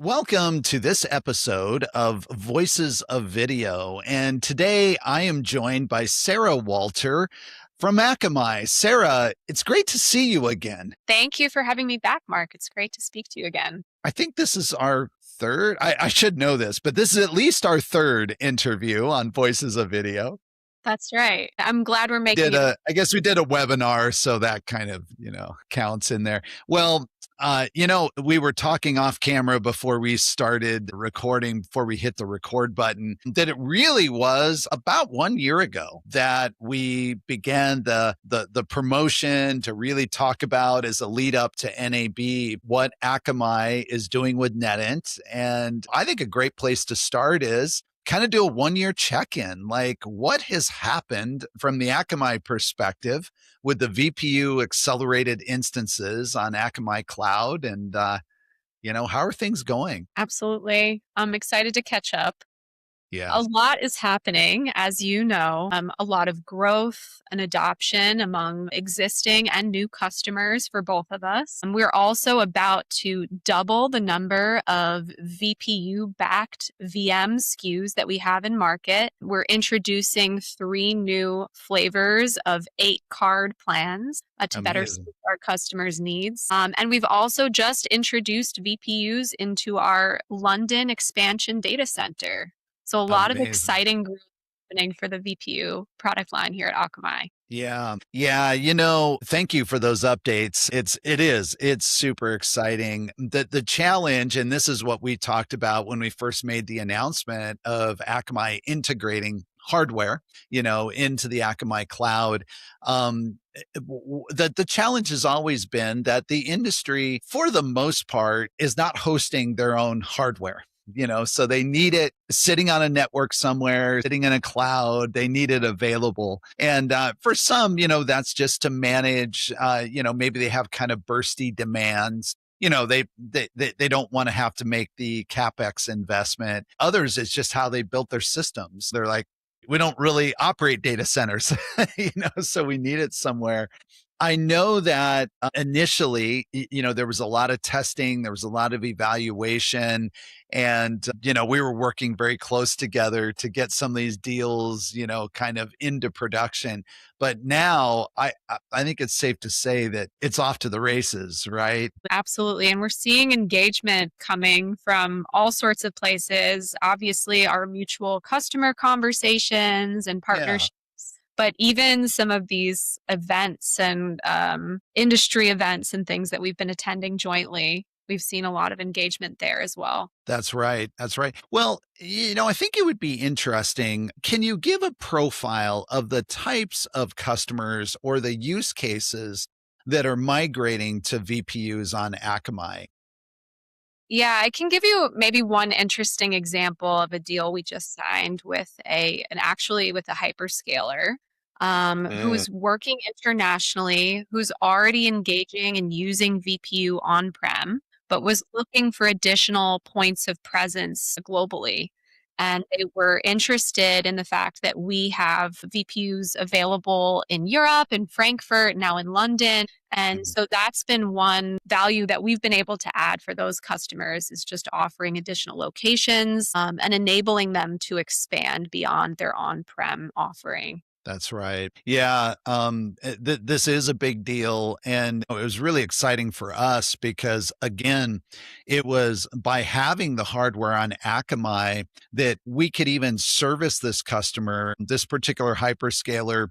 Welcome to this episode of Voices of Video. And today I am joined by Sarah Walter from Akamai. Sarah, it's great to see you again. Thank you for having me back, Mark. It's great to speak to you again. I think this is our third, I should know this, but this is at least our third interview on Voices of Video. That's right. I'm glad we're making it. I guess we did a webinar, so that kind of, counts in there. Well, we were talking off camera before we started recording, before we hit the record button, that it really was about 1 year ago that we began the promotion to really talk about, as a lead up to NAB, what Akamai is doing with NETINT. And I think a great place to start is kind of do a 1 year check-in, like what has happened from the Akamai perspective with the VPU accelerated instances on Akamai Cloud, and how are things going? Absolutely. I'm excited to catch up. Yeah. A lot is happening, as you know, a lot of growth and adoption among existing and new customers for both of us. And we're also about to double the number of VPU-backed VM SKUs that we have in market. We're introducing 3 new flavors of 8-card plans to better Amazing. suit our customers' needs. And we've also just introduced VPUs into our London expansion data center. So a lot of Amazing. exciting growth happening for the VPU product line here at Akamai. Yeah. Yeah. Thank you for those updates. It's super exciting. The challenge, and this is what we talked about when we first made the announcement of Akamai integrating hardware, into the Akamai Cloud. The challenge has always been that the industry, for the most part, is not hosting their own hardware. So they need it sitting on a network somewhere, sitting in a cloud. They need it available. And for some, that's just to manage, maybe they have kind of bursty demands. They don't want to have to make the CapEx investment. Others, it's just how they built their systems. They're like, we don't really operate data centers, so we need it somewhere. I know that initially, there was a lot of testing, there was a lot of evaluation, and, we were working very close together to get some of these deals, kind of into production. But now I think it's safe to say that it's off to the races, right? Absolutely. And we're seeing engagement coming from all sorts of places. Obviously, our mutual customer conversations and Yeah. partnerships, but even some of these events and industry events and things that we've been attending jointly, we've seen a lot of engagement there as well. That's right. That's right. Well, I think it would be interesting. Can you give a profile of the types of customers or the use cases that are migrating to VPUs on Akamai? Yeah, I can give you maybe one interesting example of a deal we just signed with with a hyperscaler Mm. who's working internationally, who's already engaging and using VPU on-prem, but was looking for additional points of presence globally. And they were interested in the fact that we have VPUs available in Europe, in Frankfurt, now in London. And Mhm. so that's been one value that we've been able to add for those customers, is just offering additional locations and enabling them to expand beyond their on-prem offering. That's right. Yeah, this is a big deal, and it was really exciting for us because, again, it was by having the hardware on Akamai that we could even service this customer. This particular hyperscaler,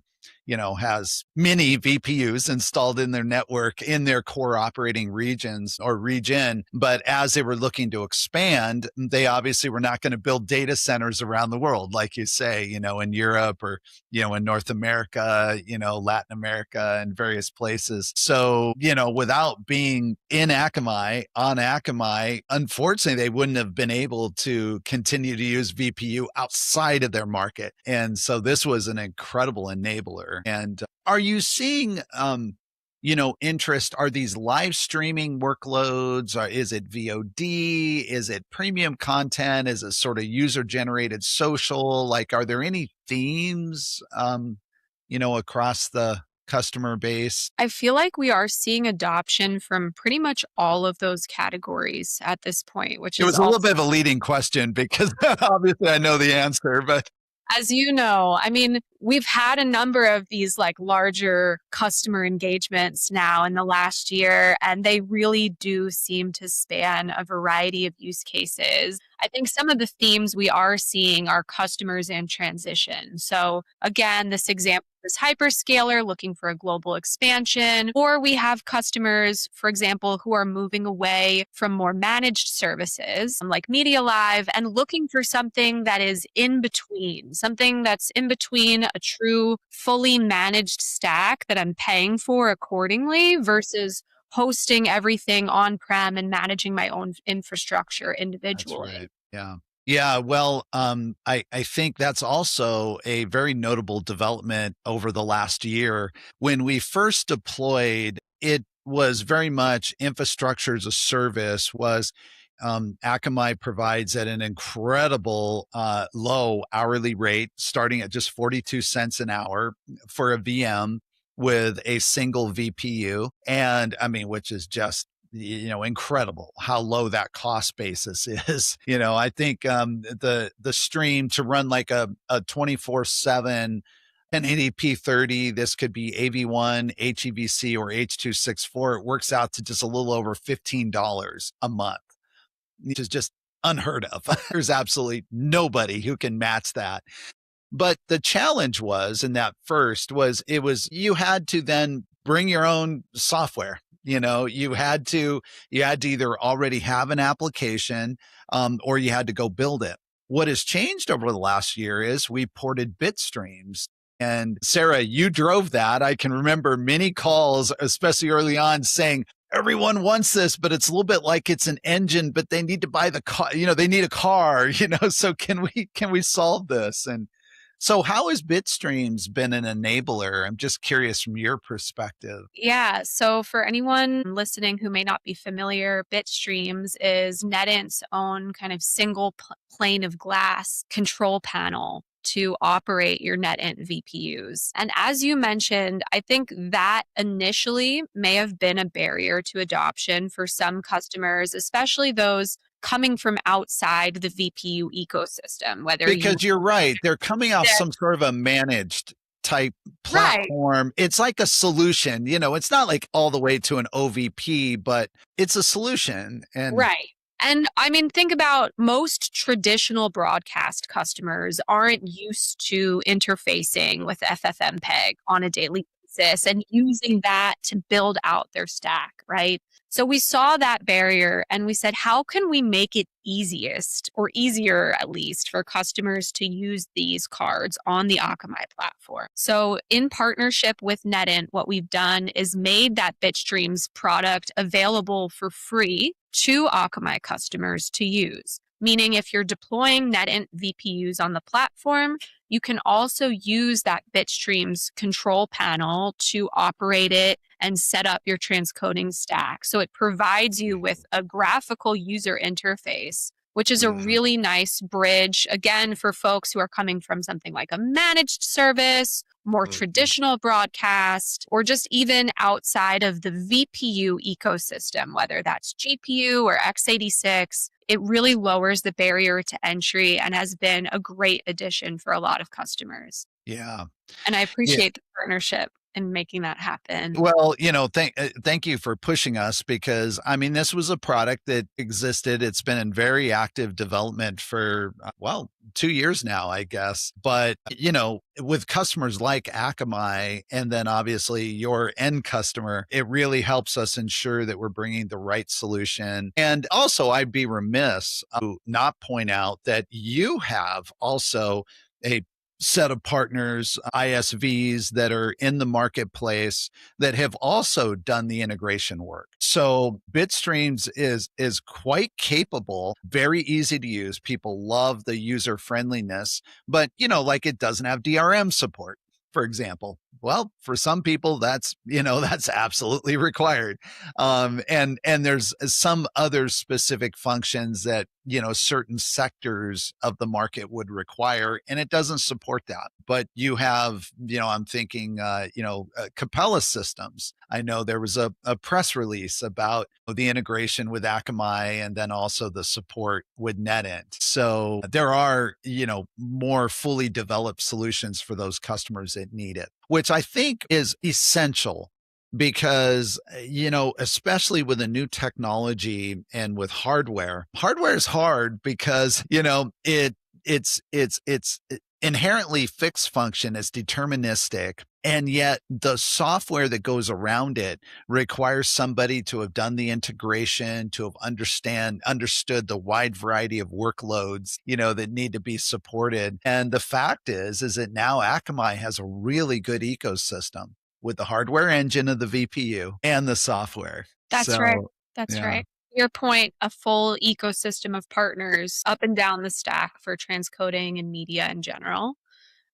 has many VPUs installed in their network in their core operating regions or region. But as they were looking to expand, they obviously were not going to build data centers around the world, like you say, in Europe or in North America, Latin America and various places. So, without being in Akamai, on Akamai, unfortunately, they wouldn't have been able to continue to use VPU outside of their market. And so this was an incredible enabler. And are you seeing, interest? Are these live streaming workloads? Or is it VOD? Is it premium content? Is it sort of user generated social? Like, are there any themes, across the customer base? I feel like we are seeing adoption from pretty much all of those categories at this point, which It is was a little bit also, of a leading question because obviously I know the answer, but as you know, I mean, we've had a number of these like larger customer engagements now in the last year, and they really do seem to span a variety of use cases. I think some of the themes we are seeing are customers in transition. So, again, this example is hyperscaler looking for a global expansion, or we have customers, for example, who are moving away from more managed services like Media Live and looking for something that is in between, something that's in between a true fully managed stack that I'm paying for accordingly versus hosting everything on-prem and managing my own infrastructure that's right. individually. Yeah. Yeah. Well, I think that's also a very notable development over the last year. When we first deployed, it was very much infrastructure as a service was Akamai provides at an incredible low hourly rate, starting at just 42 cents an hour for a VM with a single VPU. And I mean, which is just incredible how low that cost basis is. I think the stream to run like a 24/7 1080p 30, this could be AV1, HEVC, or H.264. It works out to just a little over $15 a month, which is just unheard of. There's absolutely nobody who can match that. But the challenge was in that first was you had to then bring your own software. You had to either already have an application, or you had to go build it. What has changed over the last year is we ported Bitstreams. And Sarah, you drove that. I can remember many calls, especially early on, saying, everyone wants this, but it's a little bit like it's an engine, but they need to buy the car, they need a car, so can we solve this? And so how has Bitstreams been an enabler? I'm just curious from your perspective. Yeah. So for anyone listening who may not be familiar, Bitstreams is NetInt's own kind of single plane of glass control panel to operate your NetInt VPUs. And as you mentioned, I think that initially may have been a barrier to adoption for some customers, especially those coming from outside the VPU ecosystem, whether you Because you're right, they're coming off some sort of a managed type right. platform. It's like a solution, it's not like all the way to an OVP, but it's a solution. And Right. And I mean, think about most traditional broadcast customers aren't used to interfacing with FFmpeg on a daily basis and using that to build out their stack, right? So we saw that barrier and we said, how can we make it easiest or easier at least for customers to use these cards on the Akamai platform? So in partnership with NetInt, what we've done is made that Bitstreams product available for free to Akamai customers to use. Meaning if you're deploying NetInt VPUs on the platform, you can also use that Bitstreams control panel to operate it and set up your transcoding stack. So it provides you with a graphical user interface, which is a yeah, really nice bridge, again, for folks who are coming from something like a managed service, more absolutely. traditional broadcast, or just even outside of the VPU ecosystem, whether that's GPU or x86. It really lowers the barrier to entry and has been a great addition for a lot of customers. Yeah. And I Yeah. appreciate the partnership in making that happen. Well, thank you for pushing us because I mean, this was a product that existed. It's been in very active development for, well, 2 years now, I guess. But, with customers like Akamai and then obviously your end customer, it really helps us ensure that we're bringing the right solution. And also, I'd be remiss to not point out that you have also a set of partners, ISVs that are in the marketplace that have also done the integration work. So Bitstreams is quite capable, very easy to use. People love the user friendliness, but like it doesn't have DRM support, for example. Well, for some people, that's, that's absolutely required. And there's some other specific functions that, certain sectors of the market would require, and it doesn't support that. But you have, I'm thinking, Capella systems. I know there was a press release about the integration with Akamai and then also the support with NetInt. So there are, more fully developed solutions for those customers that need it, which I think is essential because, especially with a new technology and with hardware is hard because, it's inherently fixed function, it's deterministic. And yet the software that goes around it requires somebody to have done the integration, to have understood the wide variety of workloads, that need to be supported. And the fact is that now Akamai has a really good ecosystem with the hardware engine of the VPU and the software. That's right. So, That's yeah. right. Your point, a full ecosystem of partners up and down the stack for transcoding and media in general.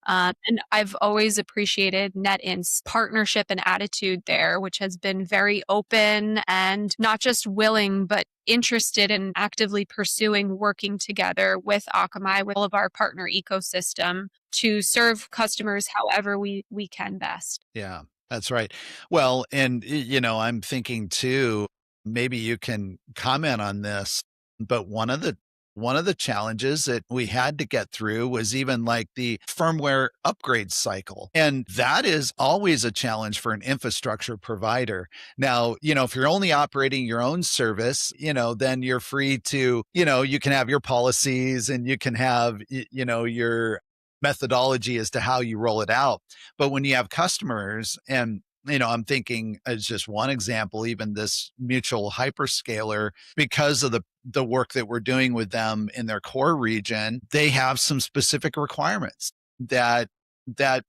And I've always appreciated NetInt's partnership and attitude there, which has been very open and not just willing, but interested in actively pursuing working together with Akamai, with all of our partner ecosystem to serve customers however we can best. Yeah, that's right. Well, and I'm thinking too, maybe you can comment on this, but one of the challenges that we had to get through was even like the firmware upgrade cycle. And that is always a challenge for an infrastructure provider. Now, if you're only operating your own service, then you're free to, you can have your policies and you can have, your methodology as to how you roll it out. But when you have customers and I'm thinking as just one example, even this mutual hyperscaler, because of the work that we're doing with them in their core region, they have some specific requirements that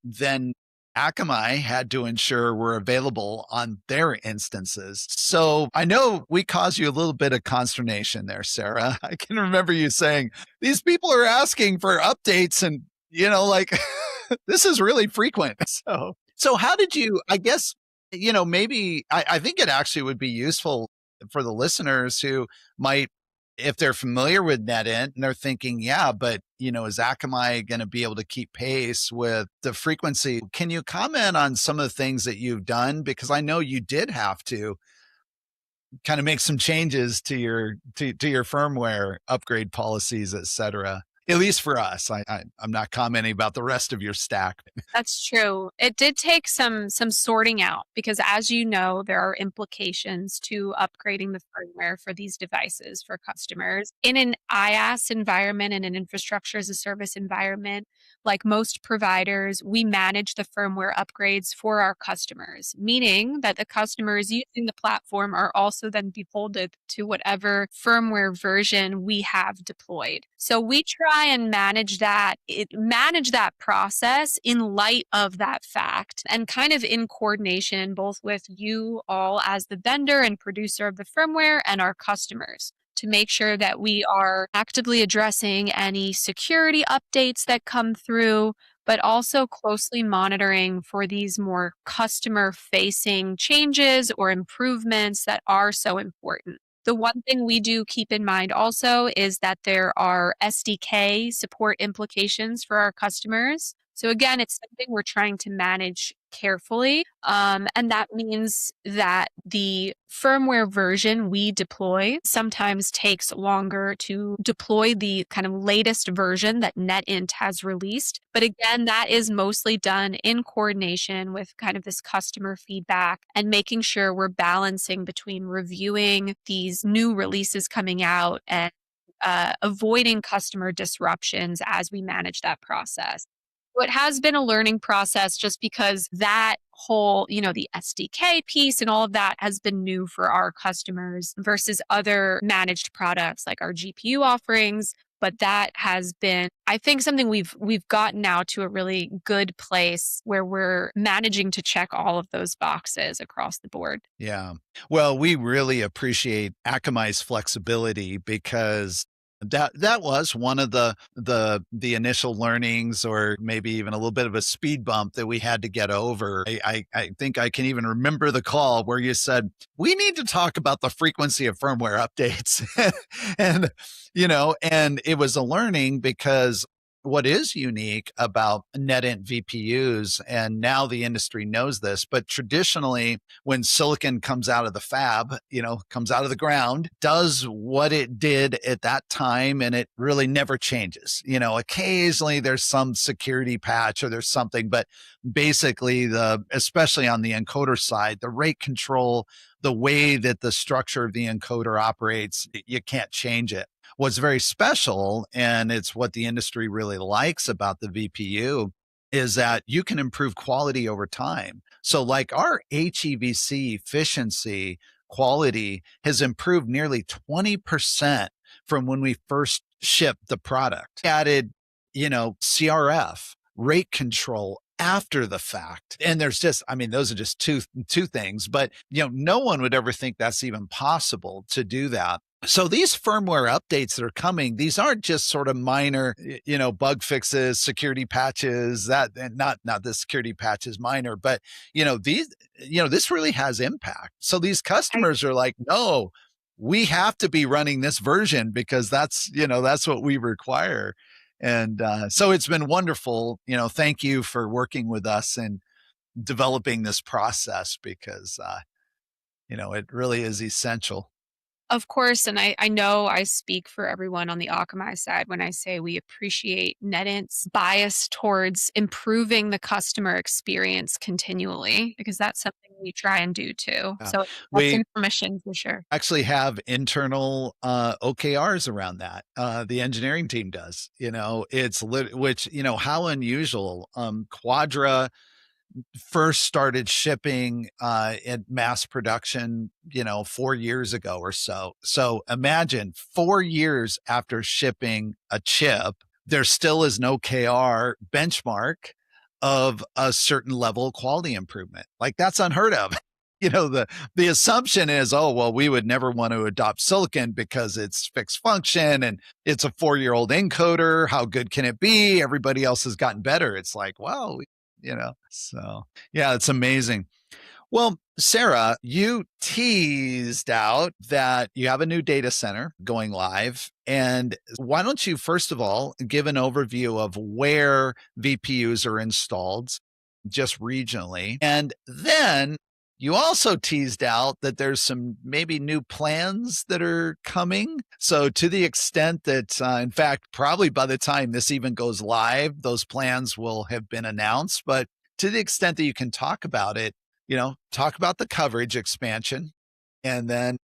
then Akamai had to ensure were available on their instances. So I know we caused you a little bit of consternation there, Sarah. I can remember you saying, these people are asking for updates and, like this is really frequent. So how did you, I guess, maybe I think it actually would be useful for the listeners who might, if they're familiar with NetInt and they're thinking, yeah, but is Akamai going to be able to keep pace with the frequency? Can you comment on some of the things that you've done? Because I know you did have to kind of make some changes to your firmware upgrade policies, et cetera. At least for us. I'm not commenting about the rest of your stack. That's true. It did take some sorting out because as you know, there are implications to upgrading the firmware for these devices for customers. In an IaaS environment and an infrastructure as a service environment, like most providers, we manage the firmware upgrades for our customers, meaning that the customers using the platform are also then beholden to whatever firmware version we have deployed. So we try and manage that process in light of that fact and kind of in coordination both with you all as the vendor and producer of the firmware and our customers to make sure that we are actively addressing any security updates that come through, but also closely monitoring for these more customer facing changes or improvements that are so important. The one thing we do keep in mind also is that there are SDK support implications for our customers. So again, it's something we're trying to manage carefully. And that means that the firmware version we deploy sometimes takes longer to deploy the kind of latest version that NetInt has released. But again, that is mostly done in coordination with kind of this customer feedback and making sure we're balancing between reviewing these new releases coming out and avoiding customer disruptions as we manage that process. So it has been a learning process just because that whole, the SDK piece and all of that has been new for our customers versus other managed products like our GPU offerings. But that has been, I think, something we've gotten now to a really good place where we're managing to check all of those boxes across the board. Yeah. Well, we really appreciate Akamai's flexibility because That was one of the initial learnings, or maybe even a little bit of a speed bump that we had to get over. I think I can even remember the call where you said, "We need to talk about the frequency of firmware updates." And, and it was a learning because what is unique about NetInt VPUs, and now the industry knows this, but traditionally when silicon comes out of the fab, comes out of the ground, does what it did at that time, and it really never changes. Occasionally there's some security patch or there's something, but basically especially on the encoder side, the rate control, the way that the structure of the encoder operates, you can't change it. What's very special, and it's what the industry really likes about the VPU, is that you can improve quality over time. So like our HEVC efficiency quality has improved nearly 20% from when we first shipped the product. Added, CRF, rate control after the fact. And there's just, those are just two things, but no one would ever think that's even possible to do that. So these firmware updates that are coming, these aren't just sort of minor, bug fixes, security patches, that, and not the security patch is minor, but this really has impact. So these customers are like, no, we have to be running this version because that's what we require. And so it's been wonderful. Thank you for working with us and developing this process because, it really is essential. Of course, and I know I speak for everyone on the Akamai side when I say we appreciate NetInt's bias towards improving the customer experience continually, because that's something we try and do too. Yeah. So that's We information for sure. actually have internal OKRs around that. The engineering team does. Which how unusual. Quadra first started shipping in mass production, 4 years ago or so. So imagine 4 years after shipping a chip, there still is no KR benchmark of a certain level of quality improvement. Like that's unheard of. The assumption is, oh, well, we would never want to adopt silicon because it's fixed function and it's a 4-year-old encoder. How good can it be? Everybody else has gotten better. It's like, wow, so yeah, it's amazing. Well, Sarah, you teased out that you have a new data center going live. And why don't you, first of all, give an overview of where VPUs are installed just regionally? And then you also teased out that there's some maybe new plans that are coming. So, to the extent that, in fact, probably by the time this even goes live, those plans will have been announced. But to the extent that you can talk about it, talk about the coverage expansion and then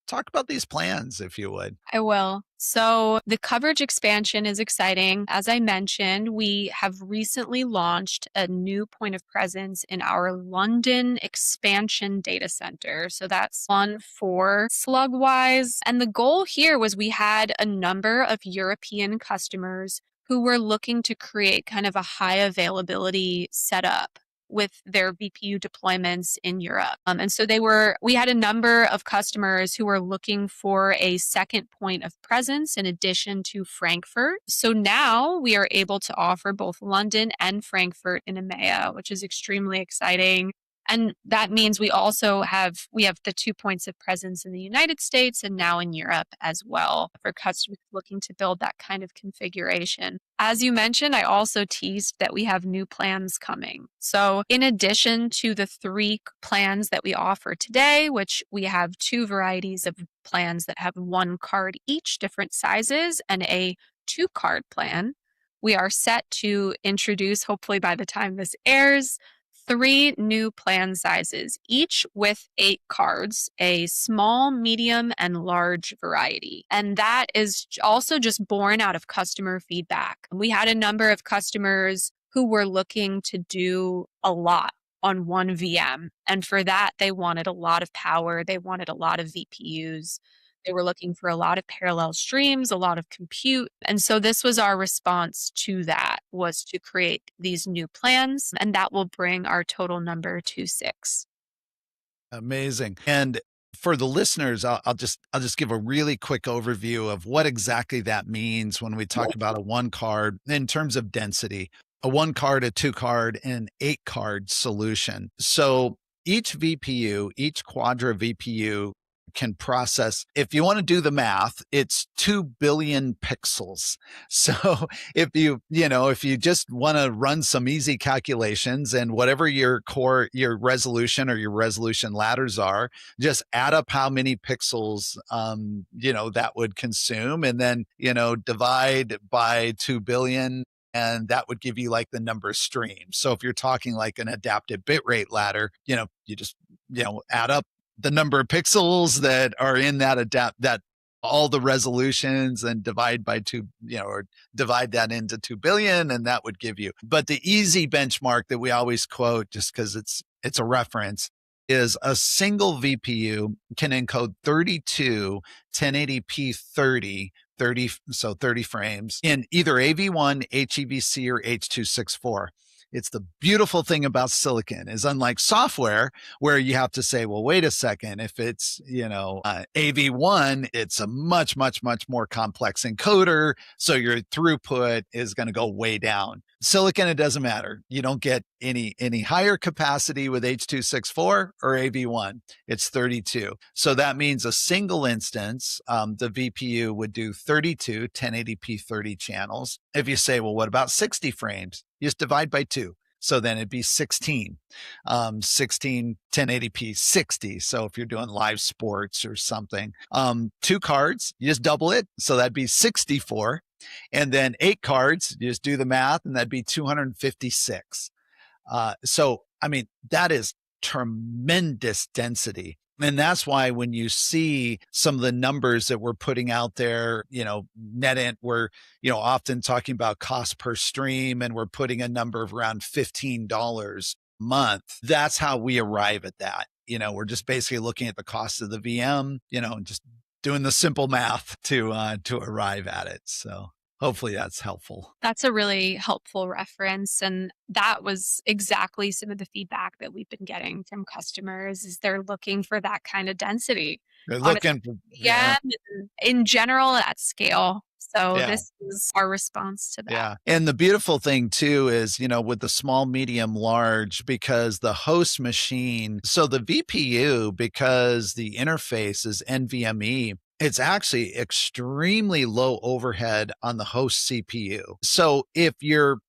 talk about these plans, if you would. I will. So the coverage expansion is exciting. As I mentioned, we have recently launched a new point of presence in our London expansion data center. So that's one for Slugwise. And the goal here was we had a number of European customers who were looking to create kind of a high availability setup with their VPU deployments in Europe. And so we had a number of customers who were looking for a second point of presence in addition to Frankfurt. So now we are able to offer both London and Frankfurt in EMEA, which is extremely exciting. And that means we have the 2 points of presence in the United States and now in Europe as well for customers looking to build that kind of configuration. As you mentioned, I also teased that we have new plans coming. So in addition to the 3 plans that we offer today, which we have 2 varieties of plans that have 1 card each, different sizes, and a 2-card plan, we are set to introduce, hopefully by the time this airs, 3 new plan sizes, each with 8 cards, a small, medium, and large variety. And that is also just born out of customer feedback. We had a number of customers who were looking to do a lot on one VM. And for that, they wanted a lot of power. They wanted a lot of VPUs. They were looking for a lot of parallel streams, a lot of compute. And so this was our response to that, was to create these new plans, and that will bring our total number to 6. Amazing. And For the listeners, I'll just give a really quick overview of what exactly that means when we talk about a one card in terms of density, a one card, a two card, and an 8 card solution. So each VPU, each Quadra VPU can process, if you want to do the math, it's 2 billion pixels. So if you just want to run some easy calculations and whatever your resolution or your resolution ladders are, just add up how many pixels that would consume, and then divide by 2 billion, and that would give you like the number of streams. So if you're talking like an adaptive bitrate ladder, you just add up the number of pixels that are in that all the resolutions and divide by two, or divide that into 2 billion, and that would give you. But the easy benchmark that we always quote, just because it's a reference, is a single VPU can encode 32 1080p 30 frames in either AV1, HEVC, or H.264. It's the beautiful thing about silicon is, unlike software where you have to say, well, wait a second, if it's, AV1, it's a much, much, much more complex encoder. So your throughput is going to go way down. Silicon, it doesn't matter. You don't get any higher capacity with H.264 or AV1. It's 32. So that means a single instance, the VPU would do 32 1080p 30 channels. If you say, well, what about 60 frames? You just divide by 2. So then it'd be 16, 16 1080p 60. So if you're doing live sports or something, 2 cards, you just double it. So that'd be 64. And then 8 cards, you just do the math, and that'd be 256. So, I mean, that is tremendous density. And that's why when you see some of the numbers that we're putting out there, NetInt, we're, often talking about cost per stream, and we're putting a number of around $15 a month. That's how we arrive at that. We're just basically looking at the cost of the VM, and just doing the simple math to arrive at it. So hopefully that's helpful. That's a really helpful reference. And that was exactly some of the feedback that we've been getting from customers is they're looking for that kind of density. They're Honestly, looking for, yeah, in general at scale. So yeah. this is our response to that. Yeah. And the beautiful thing too is, with the small, medium, large, because the host machine, so the VPU, because the interface is NVMe, it's actually extremely low overhead on the host CPU. So if you're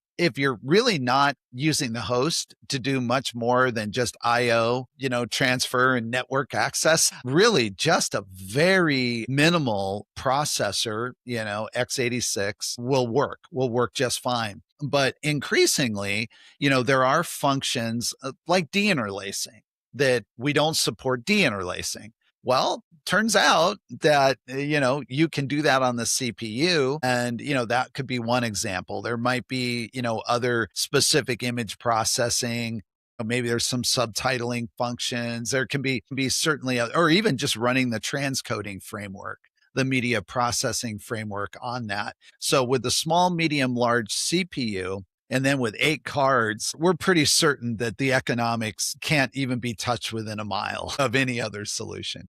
really not using the host to do much more than just IO, transfer and network access, really just a very minimal processor, x86 will work just fine. But increasingly, there are functions like deinterlacing that we don't support deinterlacing. Well, turns out that, you can do that on the CPU, and, that could be one example. There might be, other specific image processing. Maybe there's some subtitling functions. There can be certainly, or even just running the transcoding framework, the media processing framework on that. So with the small, medium, large CPU, and then with 8 cards, we're pretty certain that the economics can't even be touched within a mile of any other solution.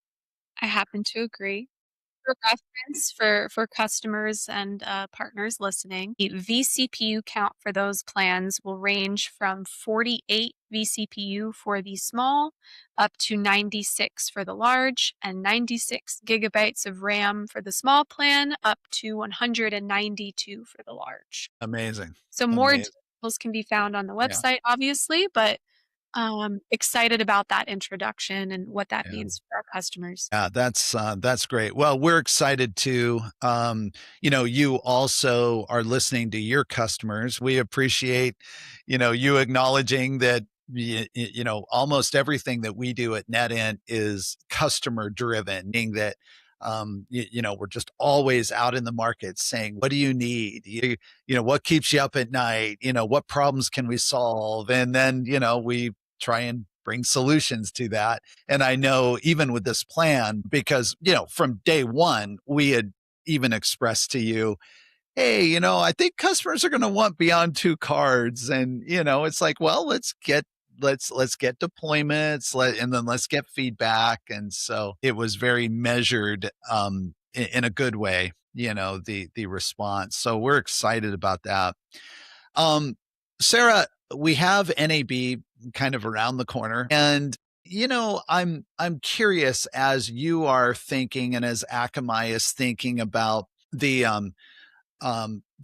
I happen to agree. For reference for customers and partners listening, the vCPU count for those plans will range from 48 vCPU for the small up to 96 for the large, and 96 gigabytes of RAM for the small plan up to 192 for the large. Amazing. So more Amazing. details can be found on the Yeah. website, obviously, but excited about that introduction and what that Yeah. means for our customers. Yeah, that's great. Well, we're excited to, you also are listening to your customers. We appreciate, you acknowledging that, almost everything that we do at NetInt is customer driven, meaning that, we're just always out in the market saying, what do you need? What keeps you up at night? What problems can we solve? And then, we try and bring solutions to that. And I know even with this plan, because, from day one, we had even expressed to you, hey, I think customers are going to want beyond 2 cards. And, it's like, well, let's get let's get deployments, and then let's get feedback. And so it was very measured, in a good way, the response. So we're excited about that. Um, Sarah, we have NAB kind of around the corner, and I'm curious, as you are thinking and as Akamai is thinking about the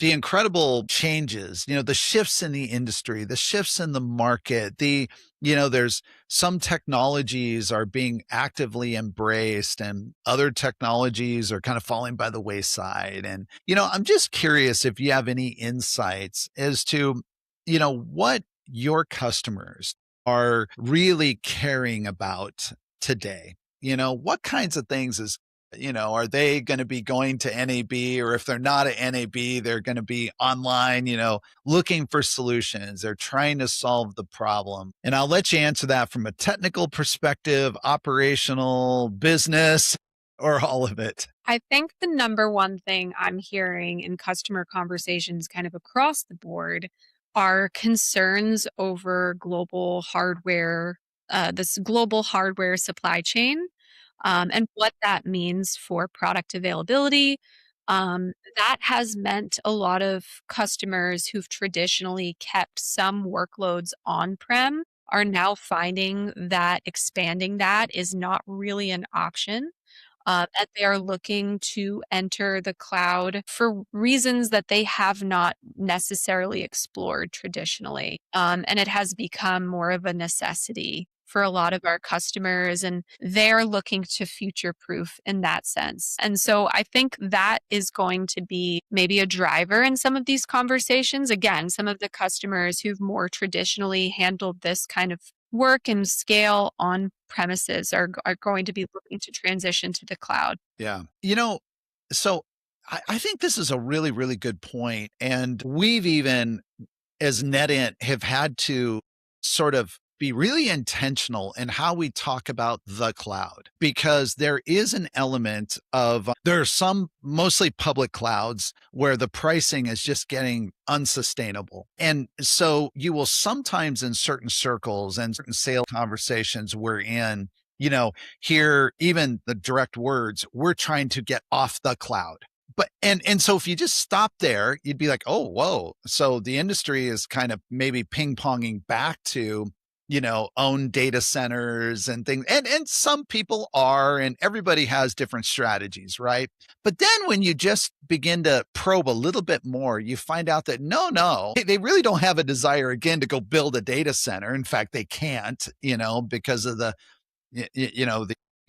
incredible changes, the shifts in the industry, the shifts in the market, there's some technologies are being actively embraced and other technologies are kind of falling by the wayside. And, I'm just curious if you have any insights as to, what your customers are really caring about today. What kinds of things are they going to be going to NAB, or if they're not at NAB, they're going to be online, looking for solutions. They're trying to solve the problem. And I'll let you answer that from a technical perspective, operational, business, or all of it. I think the number one thing I'm hearing in customer conversations kind of across the board are concerns over this global hardware supply chain, and what that means for product availability. That has meant a lot of customers who've traditionally kept some workloads on-prem are now finding that expanding that is not really an option. That they are looking to enter the cloud for reasons that they have not necessarily explored traditionally. And it has become more of a necessity for a lot of our customers, and they're looking to future proof in that sense. And so I think that is going to be maybe a driver in some of these conversations. Again, some of the customers who've more traditionally handled this kind of work and scale on premises are going to be looking to transition to the cloud. Yeah. So I think this is a really, really good point. And we've even, as NetInt, have had to sort of be really intentional in how we talk about the cloud, because there is an element of, there are some mostly public clouds where the pricing is just getting unsustainable. And so you will sometimes, in certain circles and certain sales conversations we're in, hear even the direct words, we're trying to get off the cloud. But and so if you just stop there, you'd be like, oh, whoa. So the industry is kind of maybe ping-ponging back to, own data centers and things. And some people are, and everybody has different strategies, right? But then when you just begin to probe a little bit more, you find out that no, they really don't have a desire again to go build a data center. In fact, they can't, because of the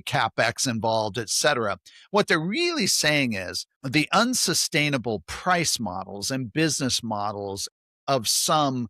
CapEx involved, et cetera. What they're really saying is the unsustainable price models and business models of some,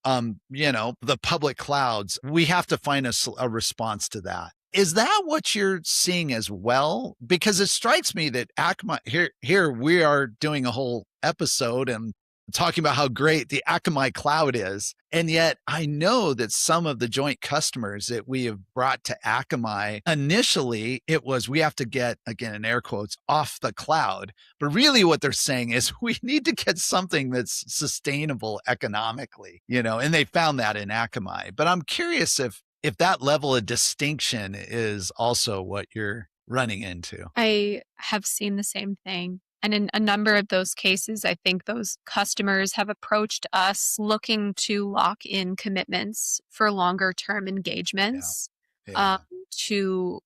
the public clouds, we have to find a response to that. Is that what you're seeing as well? Because it strikes me that Akamai, here we are doing a whole episode and talking about how great the Akamai Cloud is. And yet I know that some of the joint customers that we have brought to Akamai, initially it was, we have to get, again, in air quotes, off the cloud. But really what they're saying is we need to get something that's sustainable economically, and they found that in Akamai. But I'm curious if that level of distinction is also what you're running into. I have seen the same thing. And in a number of those cases, I think those customers have approached us looking to lock in commitments for longer term Yeah. engagements, Yeah. to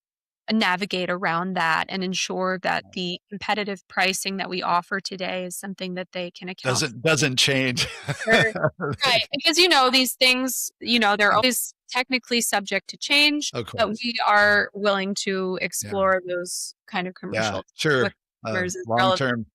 navigate around that and ensure that the competitive pricing that we offer today is something that they can account Doesn't change. for. Right. Because, these things, they're always technically subject to change, Of but course. we are willing to Yeah. explore those kind of Yeah, commercial sure. with customers as relevant. Long-term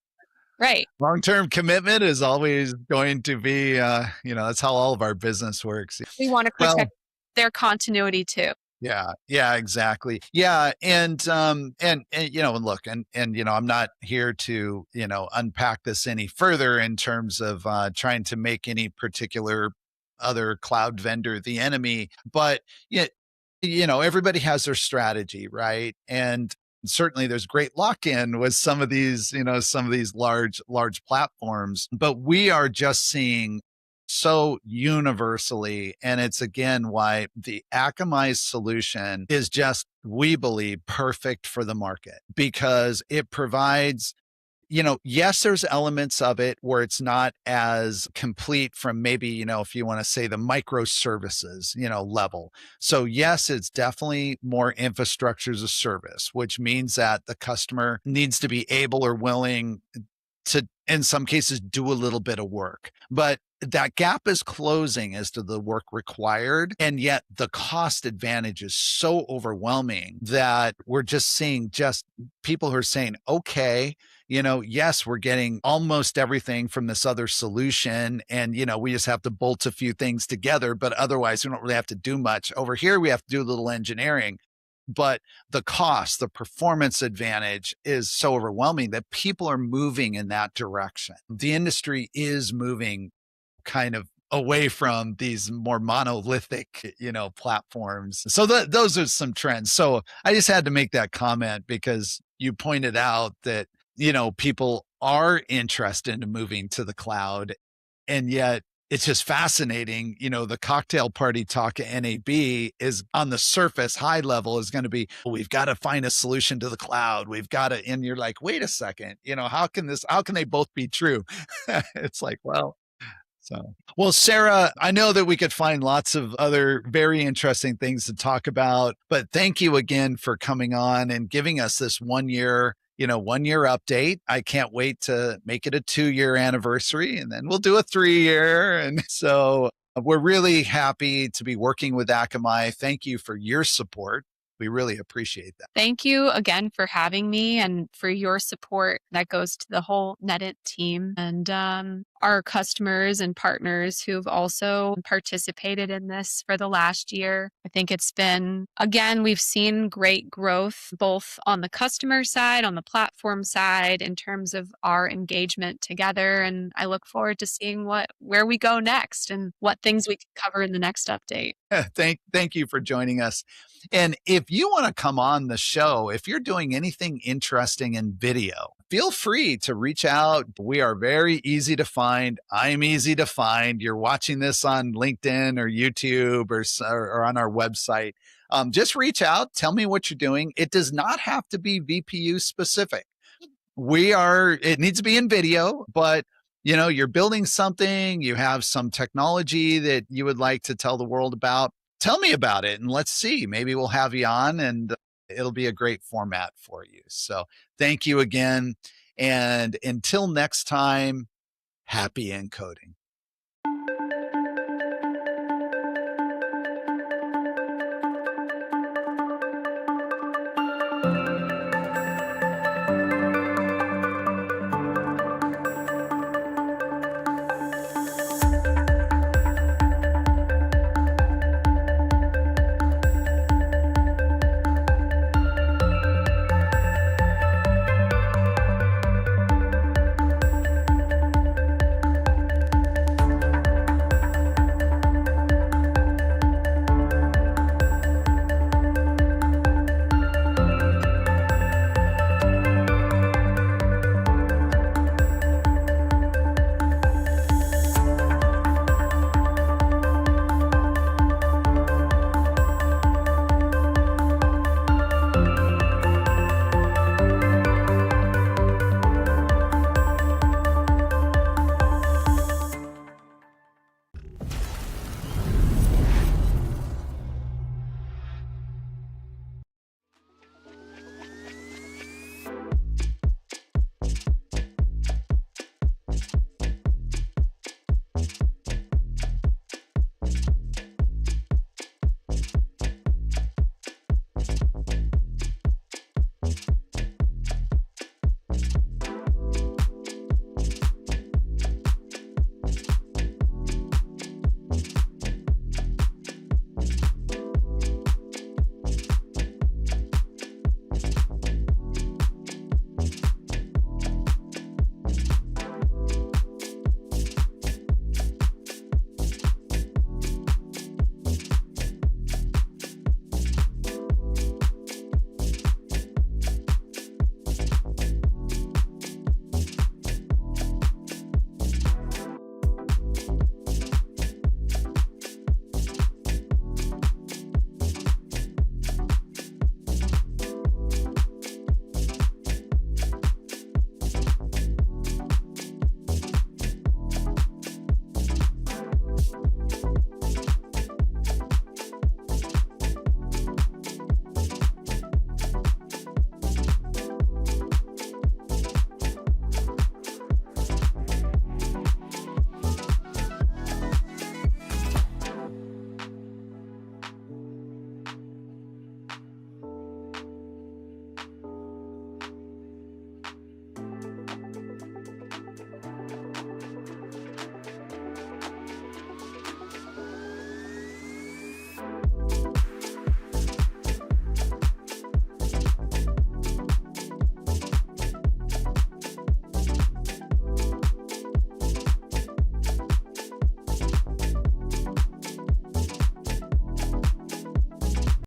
Right. long-term commitment is always going to be, that's how all of our business works. We want to Well, protect their continuity too. yeah, exactly. Yeah, and look, and I'm not here to, unpack this any further in terms of trying to make any particular other cloud vendor the enemy, but yeah, everybody has their strategy, right? And certainly there's great lock-in with some of these large platforms, but we are just seeing so universally. And it's again why the Akamai solution is just, we believe, perfect for the market because it provides, yes, there's elements of it where it's not as complete from maybe, if you want to say the microservices, level. So yes, it's definitely more infrastructure as a service, which means that the customer needs to be able or willing to, in some cases, do a little bit of work. But that gap is closing as to the work required. And yet the cost advantage is so overwhelming that we're just seeing just people who are saying, okay, yes, we're getting almost everything from this other solution. And, we just have to bolt a few things together, but otherwise we don't really have to do much. Over here, we have to do a little engineering. But the cost, the performance advantage is so overwhelming that people are moving in that direction. The industry is moving kind of away from these more monolithic, platforms. So those are some trends. So I just had to make that comment because you pointed out that, people are interested in moving to the cloud. And yet it's just fascinating. The cocktail party talk at NAB is on the surface, high level is going to be, we've got to find a solution to the cloud. We've got to, and you're like, wait a second, how can they both be true? It's like, well, Sarah, I know that we could find lots of other very interesting things to talk about, but thank you again for coming on and giving us this 1 year, 1 year update. I can't wait to make it a 2 year anniversary and then we'll do a 3 year. And so we're really happy to be working with Akamai. Thank you for your support. We really appreciate that. Thank you again for having me and for your support. That goes to the whole NETINT team and our customers and partners who've also participated in this for the last year. I think it's been, again, we've seen great growth both on the customer side, on the platform side, in terms of our engagement together. And I look forward to seeing where we go next and what things we can cover in the next update. Thank you for joining us. And if you want to come on the show, if you're doing anything interesting in video, feel free to reach out. We are very easy to find. I'm easy to find. You're watching this on LinkedIn or YouTube or on our website. Just reach out. Tell me what you're doing. It does not have to be VPU specific. It needs to be in video, but you're building something, you have some technology that you would like to tell the world about. Tell me about it and let's see. Maybe we'll have you on and it'll be a great format for you. So thank you again. And until next time, happy encoding.